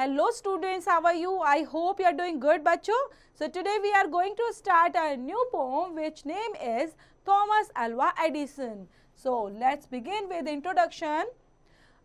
Hello students, how are you? I hope you are doing good, bachcho. So today we are going to start a new poem which name is Thomas Alva Edison. So let's begin with introduction.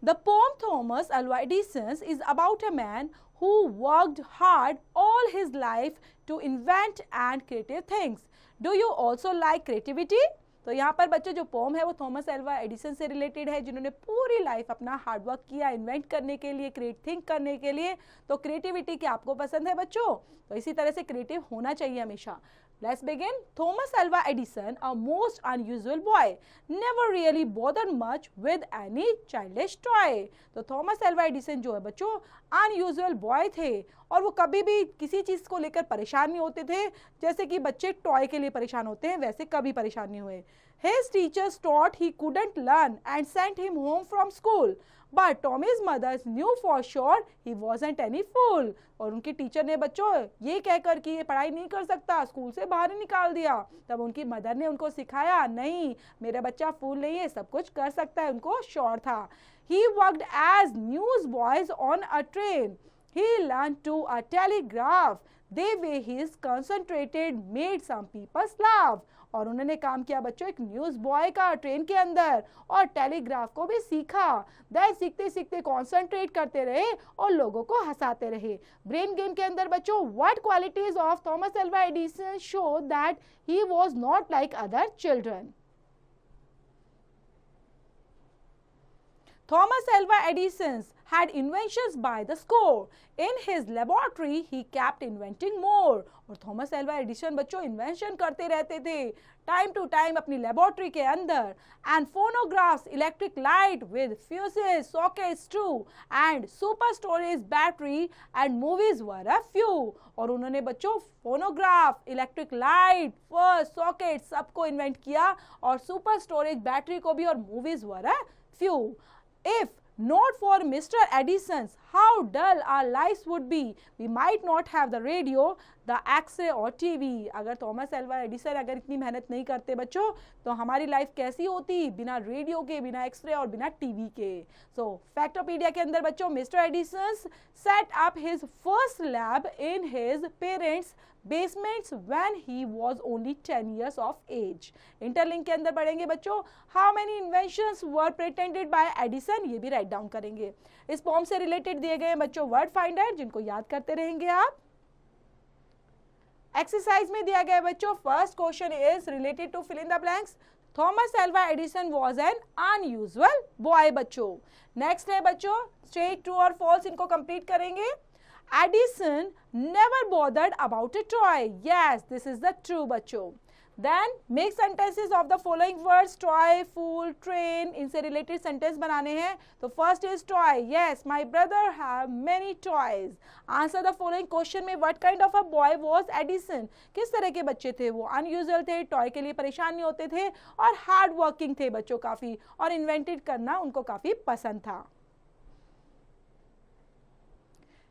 The poem Thomas Alva Edison is about a man who worked hard all his life to invent and creative things. Do you also like creativity? तो यहाँ पर बच्चों जो pome है वो Thomas Alva Edison से related है, जिन्होंने पूरी लाइफ अपना हार्डवर्क किया इन्वेंट करने के लिए, क्रिएट थिंक करने के लिए. तो क्रिएटिविटी क्या आपको पसंद है बच्चों? तो इसी तरह से क्रिएटिव होना चाहिए हमेशा. Let's begin. Thomas Alva Edison, a most unusual boy, never really bothered much with any childish toy. तो थॉमस एल्वा एडिसन जो है बच्चों अनयूजुअल बॉय थे और वो कभी भी किसी चीज़ को लेकर परेशान नहीं होते थे. जैसे कि बच्चे टॉय के लिए परेशान होते हैं, वैसे कभी परेशान नहीं हुए. His teachers thought he couldn't learn and sent him home from school. But Tommy's mother knew for sure he wasn't any fool. और उनकी टीचर ने बच्चों ये कहकर कि ये पढ़ाई नहीं कर सकता स्कूल से बाहर ही निकाल दिया. तब उनकी मदर ने उनको सिखाया, नहीं मेरा बच्चा फूल नहीं है, सब कुछ कर सकता है. उनको श्योर था. He worked as newsboys on a train. He learned to a telegraph. The way he is concentrated made some people laugh. और उन्होंने काम किया बच्चों एक न्यूज़ बॉय का ट्रेन के अंदर, और टेलीग्राफ को भी सीखा. देन सीखते सीखते कॉन्सेंट्रेट करते रहे और लोगों को हंसाते रहे. ब्रेन गेम के अंदर बच्चों what qualities of Thomas Alva Edison show that he was not like other children. Thomas Alva Edison had inventions by the score. In his laboratory, he kept inventing more. और Thomas Alva Edison बच्चों invention करते रहते थे time to time अपनी laboratory के अंदर. And phonographs, electric light with fuses, sockets too, and super storage battery and movies were a few. और उन्होंने बच्चों phonograph, electric light, first socket सबको इन्वेंट किया और सुपर स्टोरेज बैटरी को भी, और movies were a few. If not for Mr. Edison's, how dull our lives would be. We might not have the radio, the X-ray or TV. अगर Thomas Alva Edison अगर इतनी मेहनत नहीं करते बच्चों तो हमारी लाइफ कैसी होती, बिना रेडियो के, बिना एक्सरे और बिना टीवी के. सो फैक्टोपीडिया के अंदर बच्चों mister Edison set up his first lab in his parents basements when he was only 10 years of age. Interlink के अंदर पढ़ेंगे बच्चों how many inventions were patented by Edison, ये भी राइट डाउन करेंगे. इस फॉर्म से रिलेटेड दिए गए बच्चों वर्ड फाइंडर जिनको याद करते रहेंगे आप. एक्सरसाइज में दिया गया बच्चों first question is related to fill in the blanks. Thomas Alva Edison was an unusual boy बच्चों. नेक्स्ट है बच्चों स्ट्रेट ट्रू और फॉल्स, इनको कंप्लीट करेंगे. Edison never bothered about a toy. Yes, this is the true बच्चों. Then make sentences of the following words: toy, fool, train. इनसे related sentence बनाने हैं. तो first is toy. Yes, my brother have many toys. Answer the following question में what kind of a boy was Edison? किस तरह के बच्चे थे वो? Unusual थे, toy के लिए परेशान नहीं होते थे और hard working थे बच्चों काफ़ी, और invented करना उनको काफ़ी पसंद था.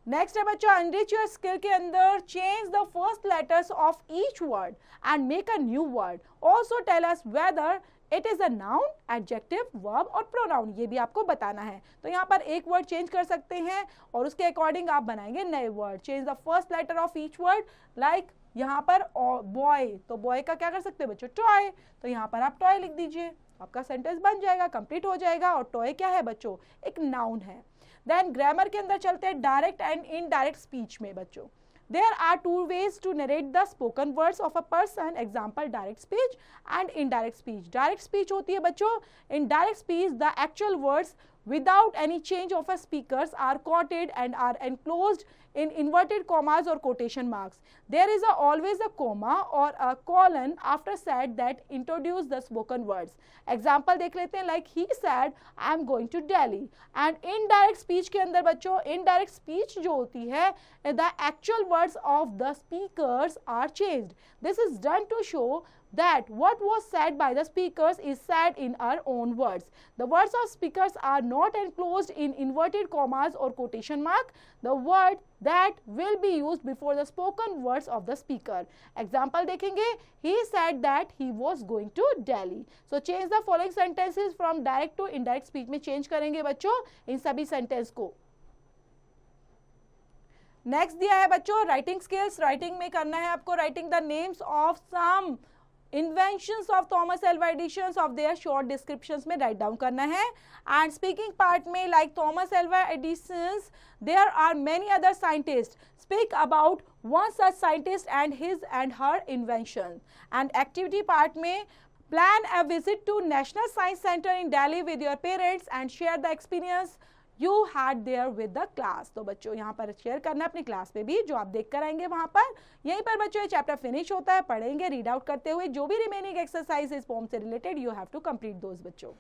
नेक्स्ट है बच्चों एनरिच योर स्किल के अंदर change the first letters of each word and make a new word. Also tell us whether it is a noun, adjective, verb और प्रोनाउन. ये भी आपको बताना है. तो यहाँ पर एक वर्ड चेंज कर सकते हैं और उसके अकॉर्डिंग आप बनाएंगे नए word. Change the first letter of each word. Like यहाँ पर बॉय, तो बॉय का क्या कर सकते हैं बच्चों टॉय, तो यहाँ पर आप टॉय लिख दीजिए, आपका सेंटेंस बन जाएगा, कंप्लीट हो जाएगा. और टॉय क्या है बच्चों, एक नाउन है. देन ग्रामर के अंदर चलते हैं डायरेक्ट एंड इनडायरेक्ट स्पीच में बच्चों. There are two ways to narrate the spoken words of a person. Example, direct speech and indirect speech. Direct speech होती है बच्चों. In direct speech, the actual words without any change of a speakers are quoted and are enclosed in inverted commas or quotation marks. There is always a comma or a colon after said that introduce the spoken words. Example देख लेते हैं. Like he said, I am going to Delhi. And indirect speech के अंदर बच्चों indirect speech जो होती है, the actual words of the speakers are changed. This is done to show that what was said by the speakers is said in our own words. The words of speakers are not enclosed in inverted commas or quotation mark. The word that will be used before the spoken words of the speaker. Example देखेंगे. He said that he was going to Delhi. So change the following sentences from direct to indirect speech में change करेंगे बच्चों इन सभी sentence को. Next दिया है बच्चों writing skills, writing में करना है आपको writing the names of some inventions of Thomas Alva Edison's of their short descriptions में राइट डाउन करना है। एंड स्पीकिंग पार्ट में like Thomas Alva Edison's there are many other scientist, speak about one such scientist and his and her invention. And activity part में plan a visit to National Science Center in Delhi with your parents and share the experience you had there with the class। तो बच्चों यहाँ पर share करना है अपनी class पे भी, जो आप देख कर आएंगे वहाँ पर। यहीं पर बच्चों ये चैप्टर फिनिश होता है, पढ़ेंगे रीड आउट करते हुए जो भी रिमेनिंग एक्सरसाइज इस पोम से related you have to complete those बच्चों।